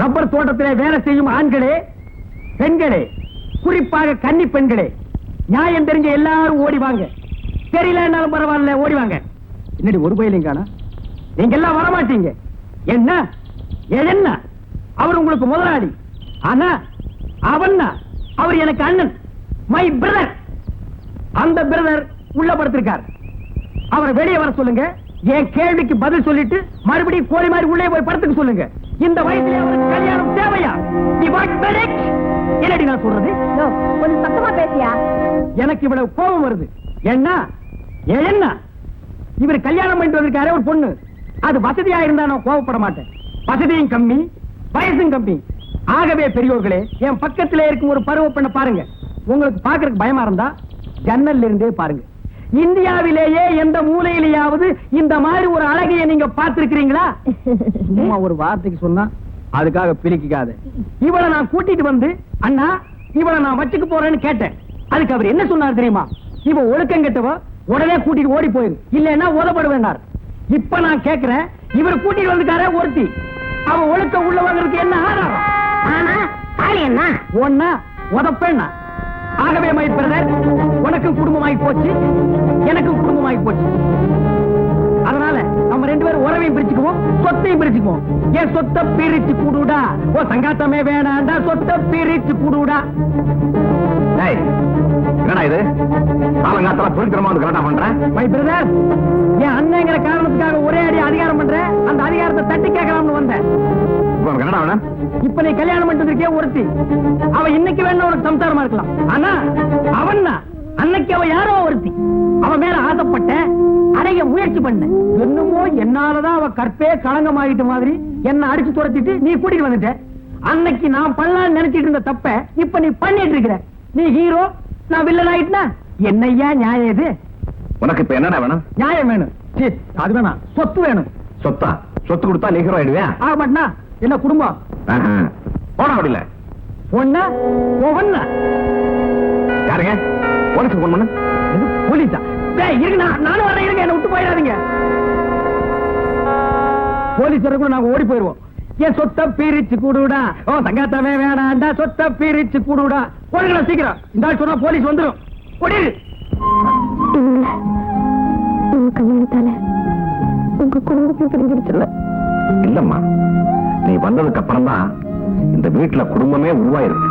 Rubber தோட்டத்திலே வேலை செய்யும் ஆண்களே, பெண்களே, குறிப்பாக கன்னி பெண்களே, நியாயம் தெரிஞ்ச எல்லாரும் ஓடிவாங்க. தெரியலன்னாலும் பரவாயில்ல, ஓடிவாங்க. என்னடி ஒரு பயிலையும் நீங்க எல்லாம் வரமாட்டீங்க. என்ன என்ன அவர் உங்களுக்கு முதலாளி, ஆனா அவன் அவர் எனக்கு அண்ணன், மை பிரதர். அந்த பிரதர் உள்ள படுத்திருக்கார். அவரை வெளியே வர சொல்லுங்க. என் கேள்விக்கு பதில் சொல்லிட்டு மறுபடியும் கோழி மாதிரி உள்ளே போய் படுத்துக்க சொல்லுங்க. இந்த வயசுல அவருக்கு கல்யாணம் தேவையா? என்னடி நான் சொல்றது? கொஞ்சம் சத்தமா பேசியா? எனக்கு இவ்வளவு கோபம் வருது. என்ன என்ன இவர் கல்யாணம் பண்ணிட்டு வந்திருக்காரு ஒரு பொண்ணு. அது வசதியா இருந்தா நான் கோபப்பட மாட்டேன். வசதியும் கம்மி, வயசும் கம்மி. ஆகவே பெரியோர்களே, என் பக்கத்திலே இருக்கும் ஒரு பருவ பெண்ணை பாருங்க. உங்களுக்கு பாக்குறதுக்கு பயமா இருந்தா ஜன்னல்ல இருந்தே பாருங்க. இந்தியாவிலேயே எந்த மூலையிலேயாவது இந்த மாதிரி ஒரு அழகையை நீங்க பார்த்திருக்கிறீங்களா? சும்மா ஒரு வார்த்தைக்கு சொன்னா அதுக்காக பிரிக்காத. இவளை நான் கூட்டிட்டு வந்து, அண்ணா இவளை நான் வச்சுக்க போறேன்னு கேட்டேன். அதுக்கு அவர் என்ன சொன்னார் தெரியுமா? இவ ஒழுக்கம் கெட்டவ, உடனே கூட்டிட்டு ஓடி போயிரு, இல்லன்னா உதப்படுவேனார். இப்ப நான் கேட்கிறேன், இவர் கூட்டிட்டு வந்துட்டாரே ஒருத்தி, அவ ஒழுக்கம் உள்ளவங்களுக்கு என்ன ஆதாரம்? என்ன ஒன்னா உதப்பேன்னா? ஆகவே மை பிரதர், உனக்கும் குடும்பமாகி போச்சு, எனக்கும் குடும்பமாகி போச்சு. அதனால நம்ம ரெண்டு பேரும் உறவையும் பிரிச்சுக்குவோம், சொத்தையும் பிரிச்சுக்குவோம். என் சொத்தை பிரிச்சு கூடுடா. ஓ சங்காத்தமே வேணாண்டா, சொத்தை பிரிச்சு கூடுடா. என்னடா இது காலங்காத்தல புரிக்கிறமா வந்து கரெக்டா பண்றேன்? மை பிரதர், என் அண்ணங்கிற காரணத்துக்காக ஒரே அடி அதிகாரம் பண்றேன். அந்த அதிகாரத்தை தட்டி கேட்கலாம்னு வந்தேன். என்னடா வேணும்? இப்ப நீ கல்யாணம் பண்ணிட்டு ஒருத்தி, அவ இன்னைக்கு வேணும் உனக்கு சம்சாரமா இருக்கலாம். ஆனா அவன் அன்னைக்கு அவ யாரோ ஒருத்தி, அவன் மேல ஆசைப்பட்ட, அடைய முயற்சி பண்ண. என்னமோ என்னாலதான் அவ கற்பே களங்கமாகிட்ட மாதிரி என்ன அடிச்சு துரத்திட்டு நீ கூட்டிட்டு வந்துட்ட. அன்னைக்கு நான் பண்ணலாம்னு நினைச்சிட்டு இருந்த தப்ப இப்ப நீ பண்ணிட்டு இருக்கிற. நீ ஹீரோ, நான் வில்லன் ஆயிட்டுனா என்னையா நியாயம் இது? உனக்கு இப்ப என்னடா வேணும்? நியாயம் வேணும். அது வேணாம், சொத்து வேணும். சொத்தா? சொத்து கொடுத்தா நீ ஹீரோ ஆயிடுவியா? ஆக மாட்டா? என்ன குடும்பம் போனா முடியல. ஒண்ணா ஒவ்வொன்னா யாருங்க போலீஸுக்கு போன் பண்ண? போலீஸா? இருங்க, நானும் வரேன். இருங்க, என்ன விட்டு போயிடாதீங்க. போலீஸ் வர கூட நாங்க ஓடி போயிருவோம். என் சொத்தை பிரிச்சு கூடுடா. ஓ தங்காத்தவே வேணாண்டா, சொத்தை பிரிச்சு கூடுடா. ஓடுங்களா சீக்கிரம், இந்த ஆள் சொன்னா போலீஸ் வந்துடும். ஓடிடு. கல்யாணத்தால உங்க குடும்பத்தையும் பிரிஞ்சிருச்சுல்ல? இல்லம்மா, நீ வந்ததுக்கு அப்புறம் தான் இந்த வீட்டுல குடும்பமே உருவாயிருக்கு.